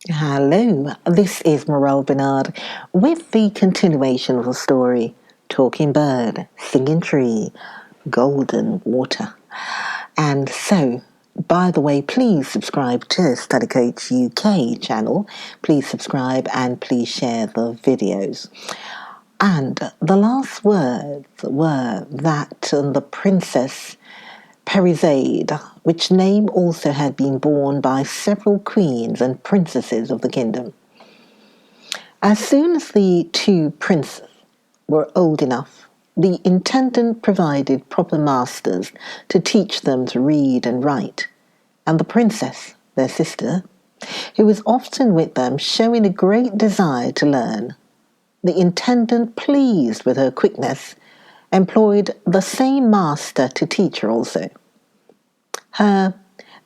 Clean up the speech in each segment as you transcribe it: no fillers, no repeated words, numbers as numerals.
Hello, this is Morel Bernard with the continuation of the story Talking Bird, Singing Tree, Golden Water. And so, by the way, please subscribe to Study Coach UK channel. Please subscribe and please share the videos. And the last words were that the princess Perizade, which name also had been borne by several queens and princesses of the kingdom. As soon as the two princes were old enough, the intendant provided proper masters to teach them to read and write, and the princess, their sister, who was often with them, showing a great desire to learn. The intendant, pleased with her quickness, employed the same master to teach her also. Her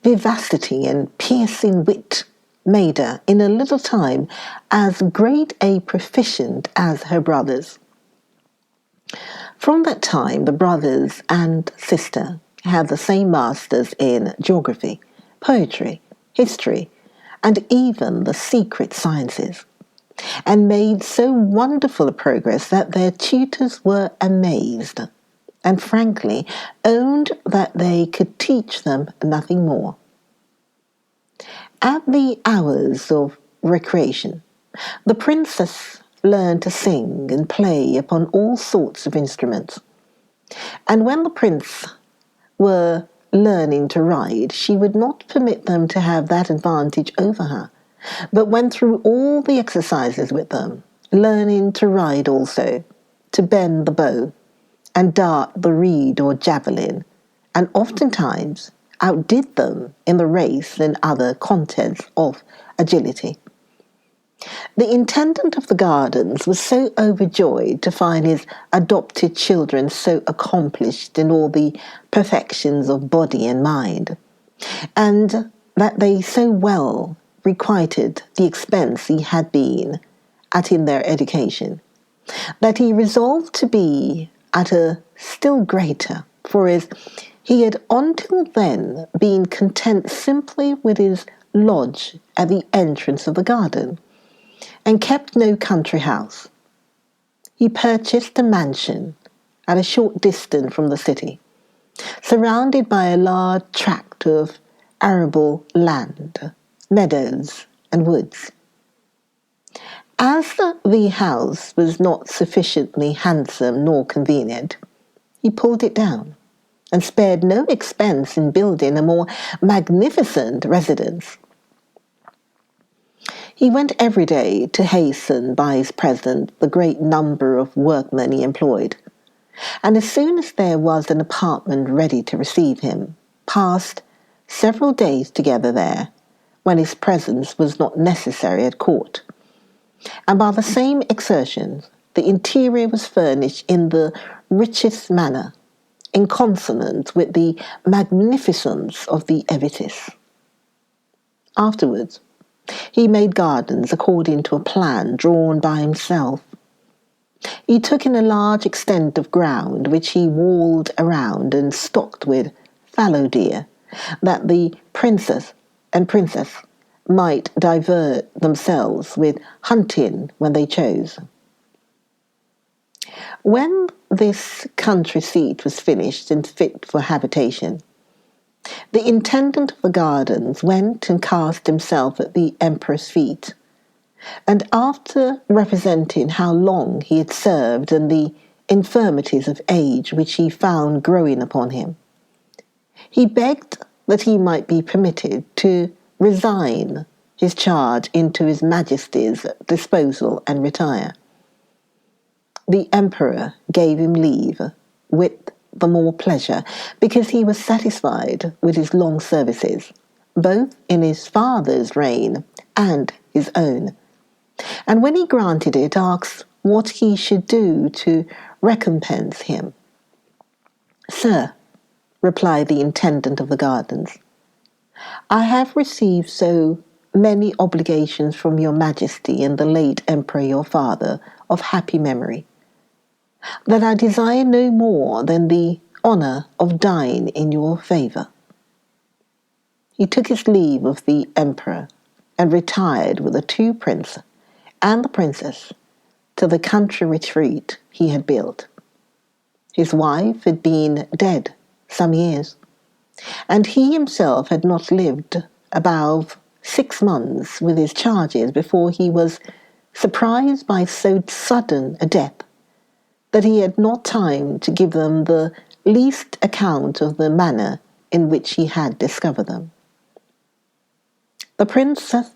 vivacity and piercing wit made her, in a little time, as great a proficient as her brothers. From that time, the brothers and sister had the same masters in geography, poetry, history, and even the secret sciences, and made so wonderful a progress that their tutors were amazed, and frankly owned that they could teach them nothing more. At the hours of recreation, the princess learned to sing and play upon all sorts of instruments. And when the prince were learning to ride, she would not permit them to have that advantage over her, but went through all the exercises with them, learning to ride also, to bend the bow, and dart the reed or javelin, and oftentimes outdid them in the race and other contests of agility. The intendant of the gardens was so overjoyed to find his adopted children so accomplished in all the perfections of body and mind, and that they so well requited the expense he had been at in their education, that he resolved to be at a still greater, for as he had until then been content simply with his lodge at the entrance of the garden, and kept no country house. He purchased a mansion at a short distance from the city, surrounded by a large tract of arable land, meadows, and woods. As the house was not sufficiently handsome nor convenient, he pulled it down, and spared no expense in building a more magnificent residence. He went every day to hasten by his presence the great number of workmen he employed, and as soon as there was an apartment ready to receive him, passed several days together there, when his presence was not necessary at court. And by the same exertions, the interior was furnished in the richest manner, in consonance with the magnificence of the edifice. Afterwards, he made gardens according to a plan drawn by himself. He took in a large extent of ground which he walled around and stocked with fallow deer, that the princess and princess might divert themselves with hunting when they chose. When this country seat was finished and fit for habitation, the intendant of the gardens went and cast himself at the emperor's feet, and after representing how long he had served and the infirmities of age which he found growing upon him, he begged that he might be permitted to resign his charge into his majesty's disposal and retire. The emperor gave him leave, with the more pleasure, because he was satisfied with his long services, both in his father's reign and his own, and when he granted it, asked what he should do to recompense him. "Sir," replied the intendant of the gardens, "I have received so many obligations from your majesty and the late emperor your father of happy memory, that I desire no more than the honour of dying in your favour." He took his leave of the emperor, and retired with the two princes and the princess to the country retreat he had built. His wife had been dead some years, and he himself had not lived above 6 months with his charges before he was surprised by so sudden a death that he had not time to give them the least account of the manner in which he had discovered them. The Princess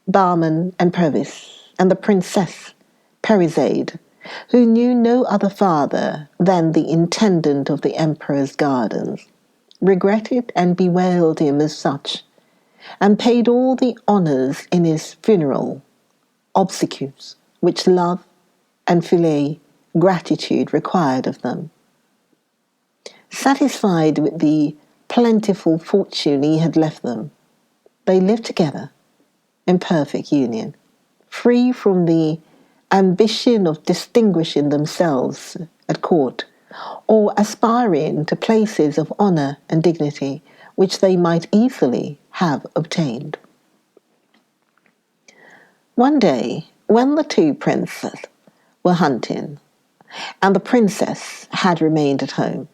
Bahman and Pervis, and the Princess Parizade, who knew no other father than the intendant of the emperor's gardens, regretted and bewailed him as such, and paid all the honours in his funeral obsequies which love and filial gratitude required of them. Satisfied with the plentiful fortune he had left them, they lived together in perfect union, free from the ambition of distinguishing themselves at court, or aspiring to places of honour and dignity which they might easily have obtained. One day, when the two princes were hunting, and the princess had remained at home,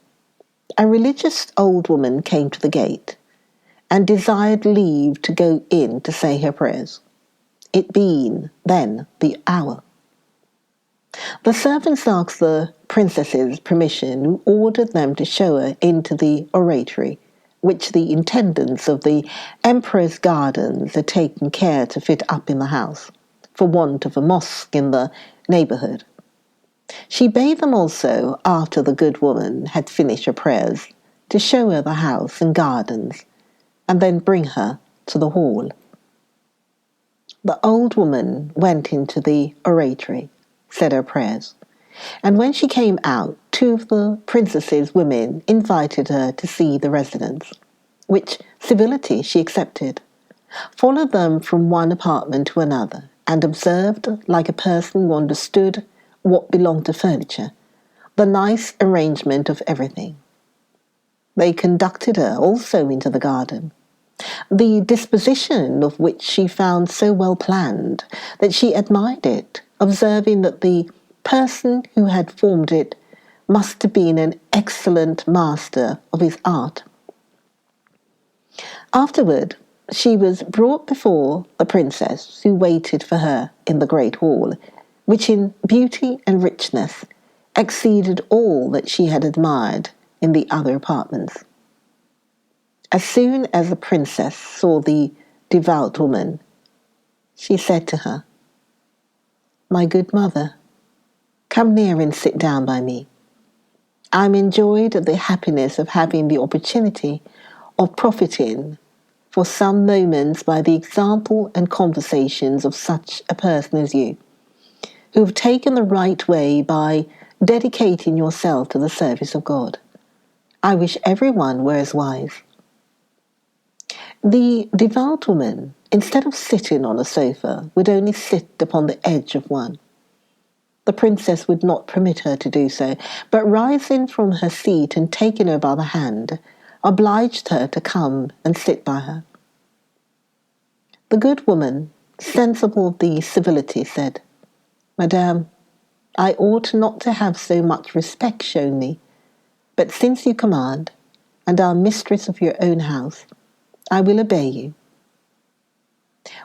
a religious old woman came to the gate and desired leave to go in to say her prayers, it being then the hour. The servants asked the princess's permission, who ordered them to show her into the oratory, which the intendants of the emperor's gardens had taken care to fit up in the house, for want of a mosque in the neighbourhood. She bade them also, after the good woman had finished her prayers, to show her the house and gardens, and then bring her to the hall. The old woman went into the oratory, said her prayers, and when she came out, two of the princess's women invited her to see the residence, which civility she accepted, followed them from one apartment to another, and observed, like a person who understood what belonged to furniture, the nice arrangement of everything. They conducted her also into the garden, the disposition of which she found so well planned that she admired it, observing that the person who had formed it must have been an excellent master of his art. Afterward, she was brought before the princess, who waited for her in the great hall, which in beauty and richness exceeded all that she had admired in the other apartments. As soon as the princess saw the devout woman, she said to her, "My good mother, come near and sit down by me. I am enjoyed at the happiness of having the opportunity of profiting for some moments by the example and conversations of such a person as you, who have taken the right way by dedicating yourself to the service of God. I wish everyone were as wise." The devout woman, instead of sitting on a sofa, would only sit upon the edge of one. The princess would not permit her to do so, but rising from her seat and taking her by the hand, obliged her to come and sit by her. The good woman, sensible of the civility, said, "Madame, I ought not to have so much respect shown me, but since you command, and are mistress of your own house, I will obey you."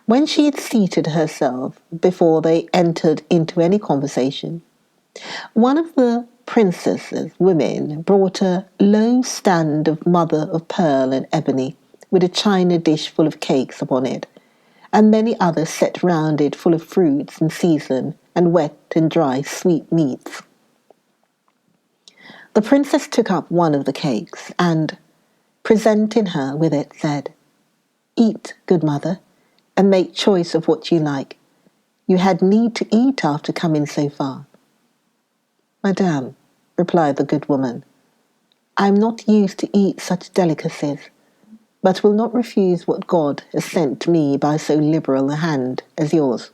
When she had seated herself, before they entered into any conversation, one of the princess's women brought a low stand of mother of pearl and ebony, with a china dish full of cakes upon it, and many others set round it full of fruits in season, and wet and dry sweet meats. The princess took up one of the cakes, and, presenting her with it, said, "Eat, good mother, and make choice of what you like. You had need to eat after coming so far." "Madame," replied the good woman, "I am not used to eat such delicacies, but will not refuse what God has sent to me by so liberal a hand as yours."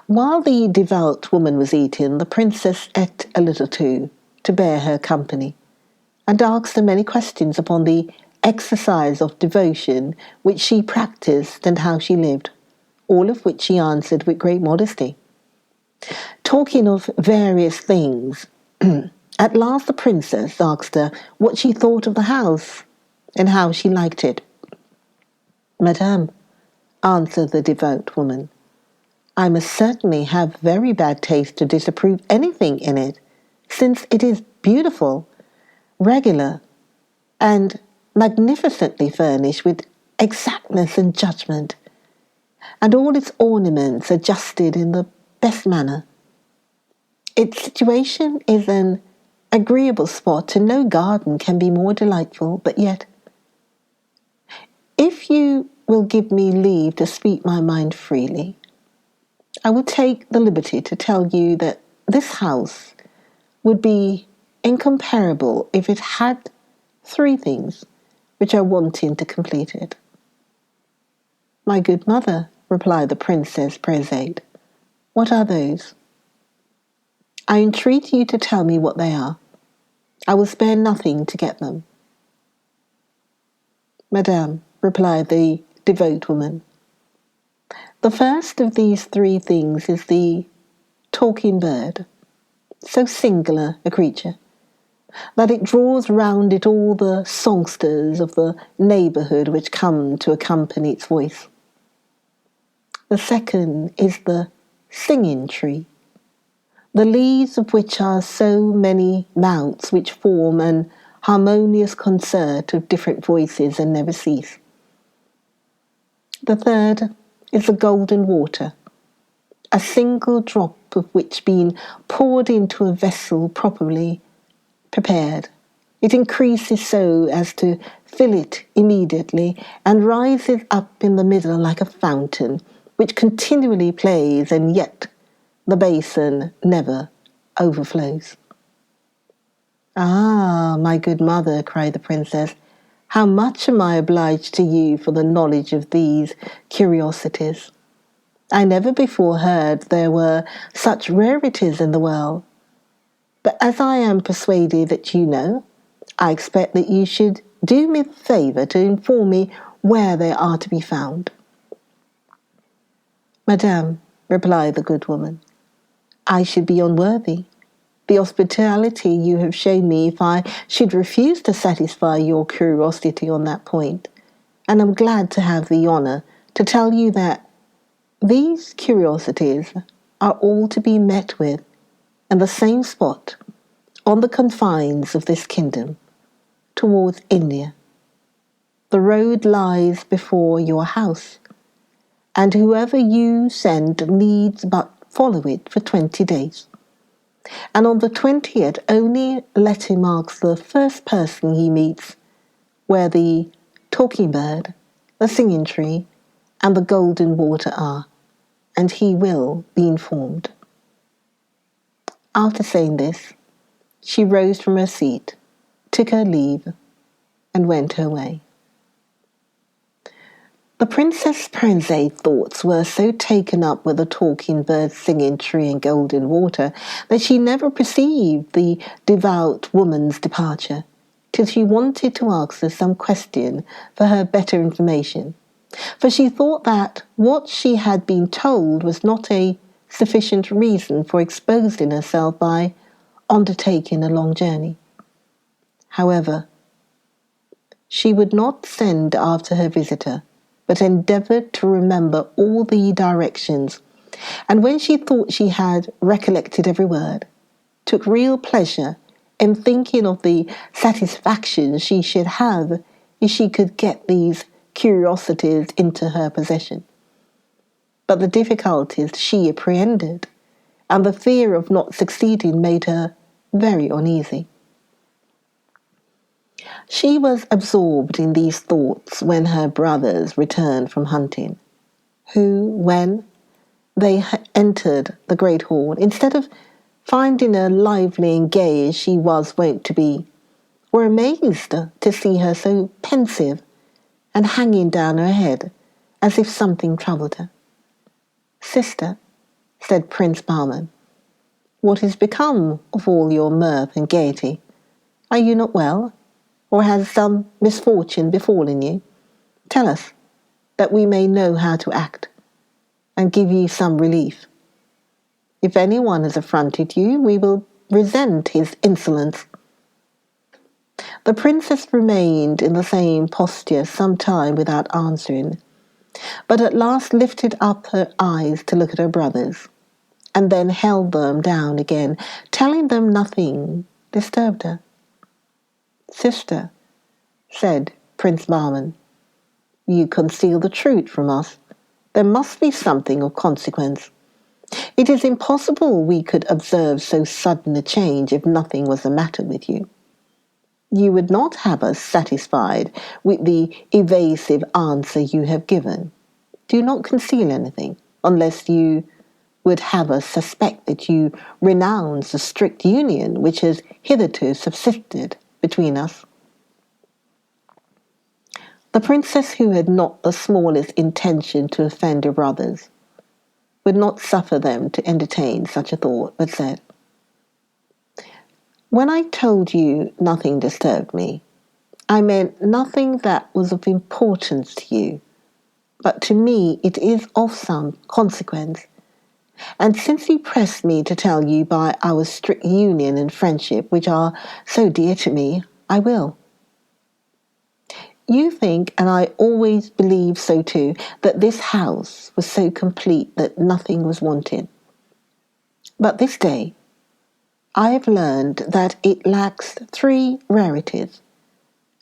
While the devout woman was eating, the princess ate a little too, to bear her company, and asked her many questions upon the exercise of devotion which she practiced and how she lived, all of which she answered with great modesty. Talking of various things, at last the princess asked her what she thought of the house and how she liked it. "Madame," answered the devout woman, "I must certainly have very bad taste to disapprove anything in it, since it is beautiful, regular, and magnificently furnished with exactness and judgment, and all its ornaments adjusted in the best manner. Its situation is an agreeable spot, and no garden can be more delightful, but yet, if you will give me leave to speak my mind freely, I will take the liberty to tell you that this house would be incomparable if it had three things which are wanting to complete it." "My good mother," replied the Princess Presade, "what are those?" "I entreat you to tell me what they are. I will spare nothing to get them." "Madame," replied the devout woman, "the first of these three things is the talking bird, so singular a creature that it draws round it all the songsters of the neighbourhood which come to accompany its voice. The second is the singing tree, the leaves of which are so many mouths which form an harmonious concert of different voices and never cease. The third is the golden water, a single drop of which being poured into a vessel properly prepared, it increases so as to fill it immediately and rises up in the middle like a fountain, which continually plays, and yet the basin never overflows." "Ah, my good mother," cried the princess, "how much am I obliged to you for the knowledge of these curiosities! I never before heard there were such rarities in the world. But as I am persuaded that you know, I expect that you should do me the favour to inform me where they are to be found." "Madame," replied the good woman, "I should be unworthy the hospitality you have shown me if I should refuse to satisfy your curiosity on that point, and am glad to have the honour to tell you that these curiosities are all to be met with in the same spot, on the confines of this kingdom, towards India. The road lies before your house, and whoever you send needs but follow it for 20 days. And on the 20th only let him ask the first person he meets where the talking bird, the singing tree, and the golden water are, and he will be informed." After saying this, she rose from her seat, took her leave, and went her way. The Princess Prince's thoughts were so taken up with the talking bird, singing tree, and golden water that she never perceived the devout woman's departure, till she wanted to ask her some question for her better information, for she thought that what she had been told was not a sufficient reason for exposing herself by undertaking a long journey. However, she would not send after her visitor, but endeavoured to remember all the directions, and when she thought she had recollected every word, took real pleasure in thinking of the satisfaction she should have if she could get these curiosities into her possession. But the difficulties she apprehended, and the fear of not succeeding made her very uneasy. She was absorbed in these thoughts when her brothers returned from hunting, who, when they entered the great hall, instead of finding her lively and gay as she was wont to be, were amazed to see her so pensive and hanging down her head as if something troubled her. "Sister," said Prince Bahman, "what is become of all your mirth and gaiety? Are you not well? or has some misfortune befallen you? Tell us, that we may know how to act, and give you some relief. If anyone has affronted you, we will resent his insolence." The princess remained in the same posture some time without answering, but at last lifted up her eyes to look at her brothers, and then held them down again, telling them nothing disturbed her. "Sister," said Prince Bahman, "you conceal the truth from us. There must be something of consequence. It is impossible we could observe so sudden a change if nothing was the matter with you. You would not have us satisfied with the evasive answer you have given. Do not conceal anything, unless you would have us suspect that you renounce the strict union which has hitherto subsisted between us." The princess, who had not the smallest intention to offend her brothers, would not suffer them to entertain such a thought, but said, "When I told you nothing disturbed me, I meant nothing that was of importance to you, but to me it is of some consequence. And since you pressed me to tell you by our strict union and friendship, which are so dear to me, I will. You think, and I always believe so too, that this house was so complete that nothing was wanting. But this day I have learned that it lacks 3 rarities,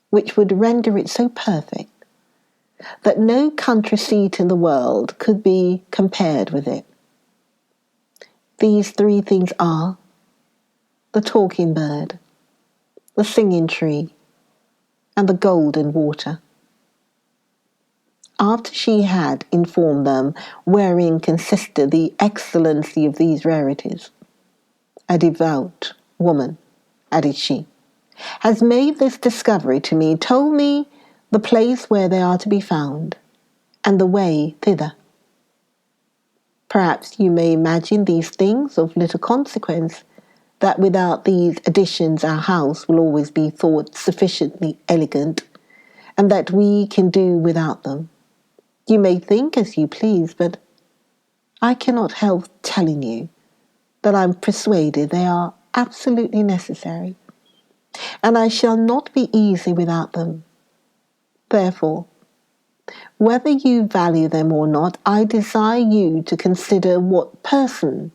which would render it so perfect that no country seat in the world could be compared with it. These 3 things are the talking bird, the singing tree, and the golden water." After she had informed them wherein consisted the excellency of these rarities, "A devout woman," added she, "has made this discovery to me, told me the place where they are to be found, and the way thither. Perhaps you may imagine these things of little consequence, that without these additions our house will always be thought sufficiently elegant, and that we can do without them. You may think as you please, but I cannot help telling you that I am persuaded they are absolutely necessary, and I shall not be easy without them. Therefore, whether you value them or not, I desire you to consider what person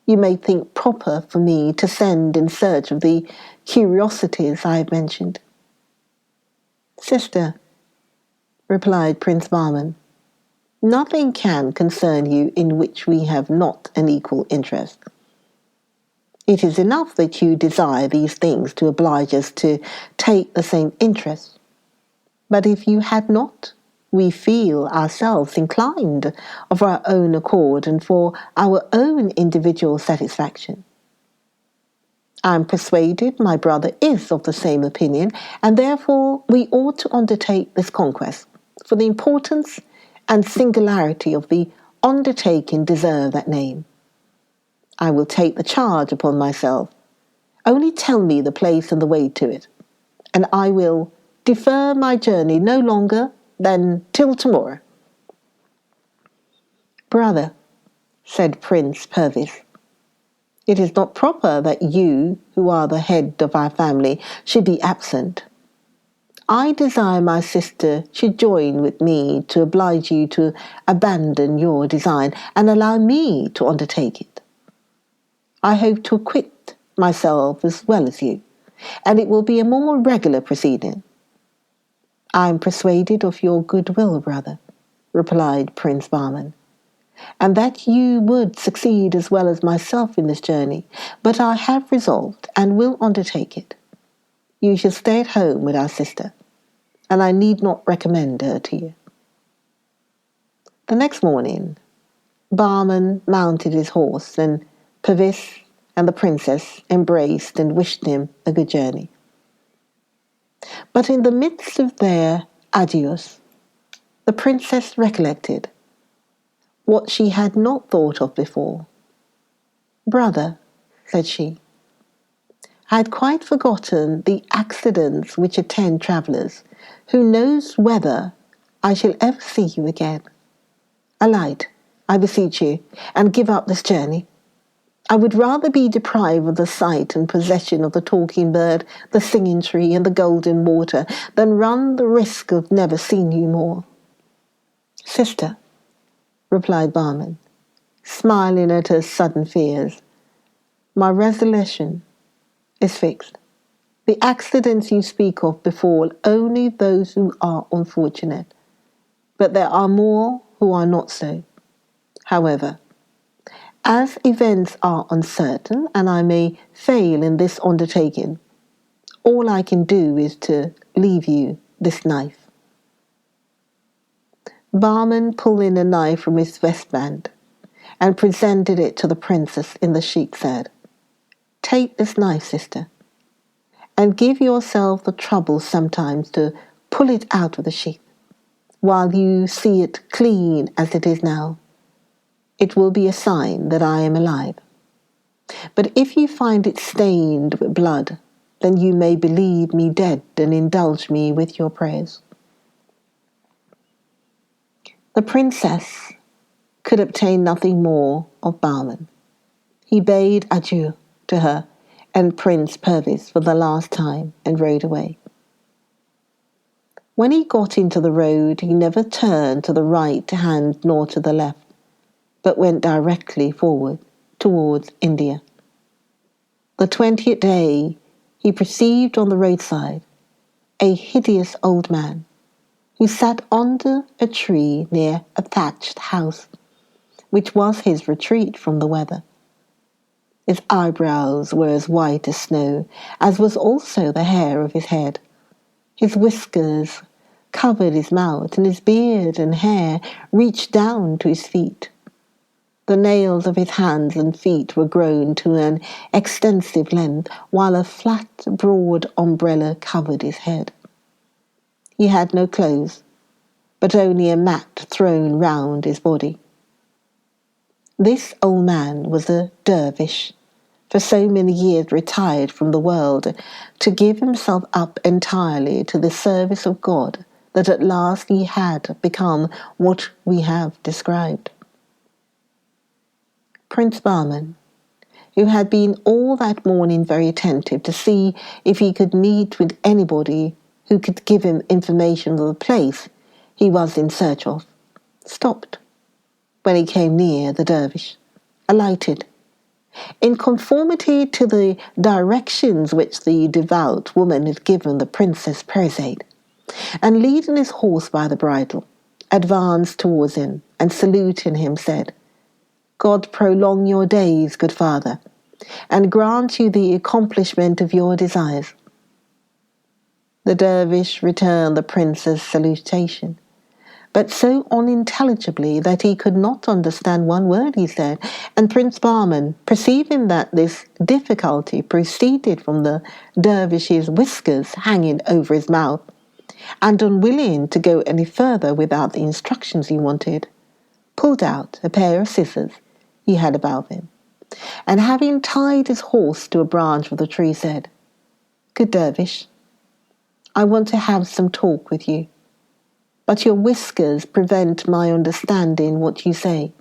you may think proper for me to send in search of the curiosities I have mentioned." "Sister," replied Prince Bahman, "nothing can concern you in which we have not an equal interest. It is enough that you desire these things to oblige us to take the same interest. But if you had not, we feel ourselves inclined of our own accord and for our own individual satisfaction. I am persuaded my brother is of the same opinion, and therefore we ought to undertake this conquest, for the importance and singularity of the undertaking deserve that name. I will take the charge upon myself. Only tell me the place and the way to it, and I will defer my journey no longer than till tomorrow." "Brother," said Prince Pervis, "it is not proper that you, who are the head of our family, should be absent. I desire my sister should join with me to oblige you to abandon your design and allow me to undertake it. I hope to acquit myself as well as you, and it will be a more regular proceeding." "I am persuaded of your goodwill, brother," replied Prince Bahman, "and that you would succeed as well as myself in this journey, but I have resolved and will undertake it. You shall stay at home with our sister, and I need not recommend her to you." The next morning, Bahman mounted his horse, and Pervis and the princess embraced and wished him a good journey. But in the midst of their adieus, the princess recollected what she had not thought of before. "Brother," said she, I had quite forgotten the accidents which attend travellers. Who knows whether I shall ever see you again? Alight, I beseech you, and give up this journey. I would rather be deprived of the sight and possession of the talking bird, the singing tree, and the golden water, than run the risk of never seeing you more. Sister, replied Barman, smiling at her sudden fears, my resolution is fixed. The accidents you speak of befall only those who are unfortunate, but there are more who are not so. However, as events are uncertain and I may fail in this undertaking, all I can do is to leave you this knife. Barman pulled in a knife from his vestband and presented it to the princess in the sheet said, Take this knife, sister, and give yourself the trouble sometimes to pull it out of the sheath, while you see it clean as it is now. It will be a sign that I am alive. But if you find it stained with blood, then you may believe me dead and indulge me with your prayers. The princess could obtain nothing more of Barman. He bade adieu to her and Prince Pervis for the last time and rode away. When he got into the road, he never turned to the right hand nor to the left, but went directly forward towards India. The 20th day, he perceived on the roadside a hideous old man who sat under a tree near a thatched house, which was his retreat from the weather. His eyebrows were as white as snow, as was also the hair of his head. His whiskers covered his mouth, and his beard and hair reached down to his feet. The nails of his hands and feet were grown to an extensive length, while a flat, broad umbrella covered his head. He had no clothes, but only a mat thrown round his body. This old man was a dervish, for so many years retired from the world to give himself up entirely to the service of God, that at last he had become what we have described. Prince Barman, who had been all that morning very attentive to see if he could meet with anybody who could give him information of the place he was in search of, stopped when he came near the dervish, alighted, in conformity to the directions which the devout woman had given the Princess Persade, and leading his horse by the bridle, advanced towards him, and saluting him said, God prolong your days, good father, and grant you the accomplishment of your desires. The dervish returned the prince's salutation, but so unintelligibly that he could not understand one word he said, and Prince Barman, perceiving that this difficulty proceeded from the dervish's whiskers hanging over his mouth, and unwilling to go any further without the instructions he wanted, pulled out a pair of scissors he had about him, and having tied his horse to a branch of the tree, said, Good dervish, I want to have some talk with you, but your whiskers prevent my understanding what you say.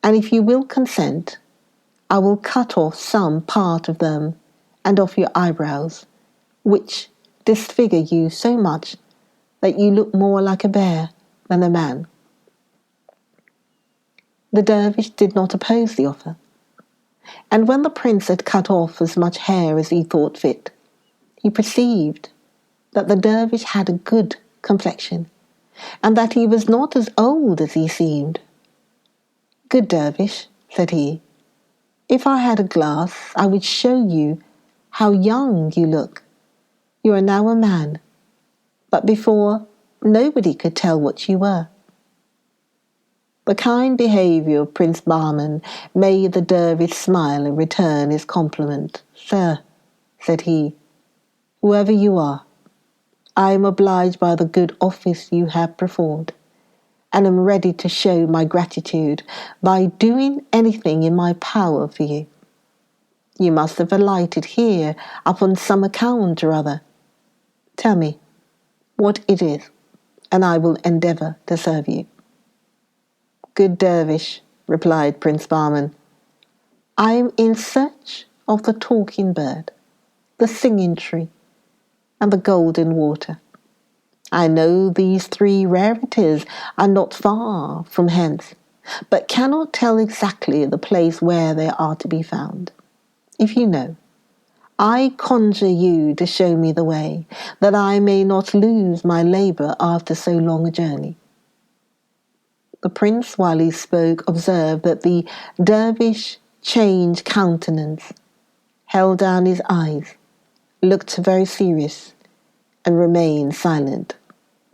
And if you will consent, I will cut off some part of them and off your eyebrows, which disfigure you so much that you look more like a bear than a man. The dervish did not oppose the offer, and when the prince had cut off as much hair as he thought fit, he perceived that the dervish had a good complexion, and that he was not as old as he seemed. Good dervish, said he, if I had a glass, I would show you how young you look. You are now a man, but before nobody could tell what you were. The kind behaviour of Prince Bahman made the dervish smile and return his compliment. Sir, said he, whoever you are, I am obliged by the good office you have performed, and am ready to show my gratitude by doing anything in my power for you. You must have alighted here upon some account or other. Tell me what it is, and I will endeavour to serve you." "Good dervish," replied Prince Bahman, "I am in search of the talking bird, the singing tree, and the golden water. I know these three rarities are not far from hence, but cannot tell exactly the place where they are to be found. If you know, I conjure you to show me the way, that I may not lose my labour after so long a journey." The prince, while he spoke, observed that the dervish changed countenance, held down his eyes, looked very serious, and remained silent,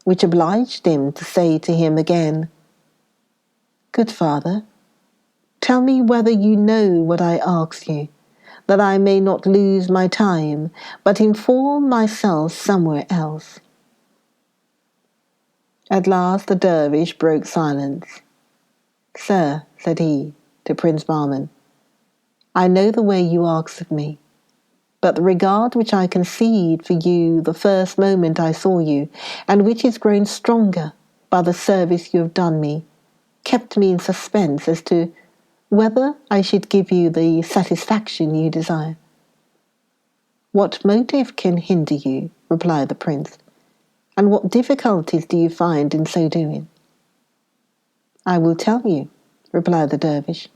which obliged him to say to him again, "Good father, tell me whether you know what I ask you, that I may not lose my time, but inform myself somewhere else." At last the dervish broke silence. "Sir," said he to Prince Bahman, "I know the way you ask of me, but the regard which I conceived for you the first moment I saw you, and which is grown stronger by the service you have done me, kept me in suspense as to whether I should give you the satisfaction you desire." "What motive can hinder you?" replied the prince, "and what difficulties do you find in so doing?" "I will tell you," replied the dervish.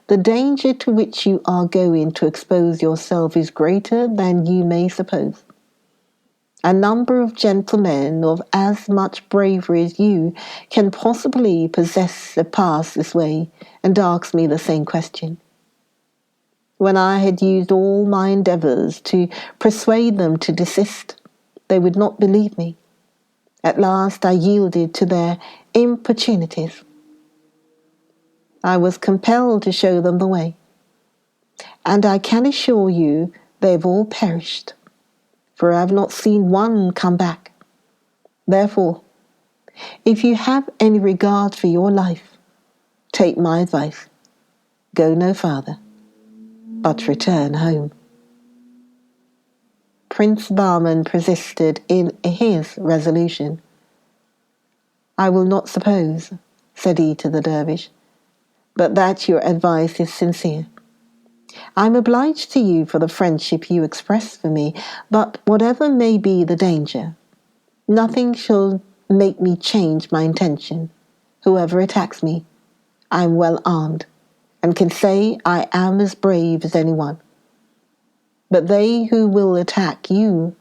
"The danger to which you are going to expose yourself is greater than you may suppose. A number of gentlemen of as much bravery as you can possibly possess have passed this way and asked me the same question. When I had used all my endeavours to persuade them to desist, they would not believe me. At last I yielded to their importunities. I was compelled to show them the way, and I can assure you they have all perished, for I have not seen one come back. Therefore, if you have any regard for your life, take my advice. Go no farther, but return home." Prince Bahman persisted in his resolution. "I will not suppose," said he to the dervish, "but that your advice is sincere. I am obliged to you for the friendship you express for me, but whatever may be the danger, nothing shall make me change my intention. Whoever attacks me, I am well armed, and can say I am as brave as anyone. But they who will attack you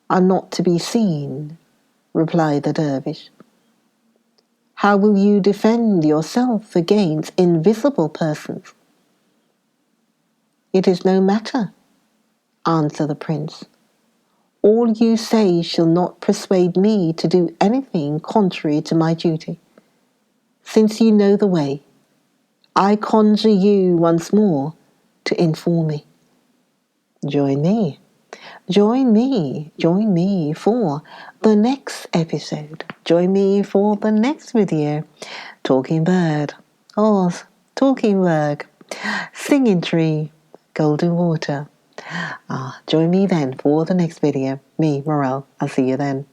are not to be seen," replied the dervish. "How will you defend yourself against invisible persons?" "It is no matter," answered the prince. "All you say shall not persuade me to do anything contrary to my duty. Since you know the way, I conjure you once more to inform me. Join me, join me for the next episode. Join me for the next video. Talking bird, oh, talking bird, singing tree, golden water. Join me then for the next video. Me, Morel. I'll see you then.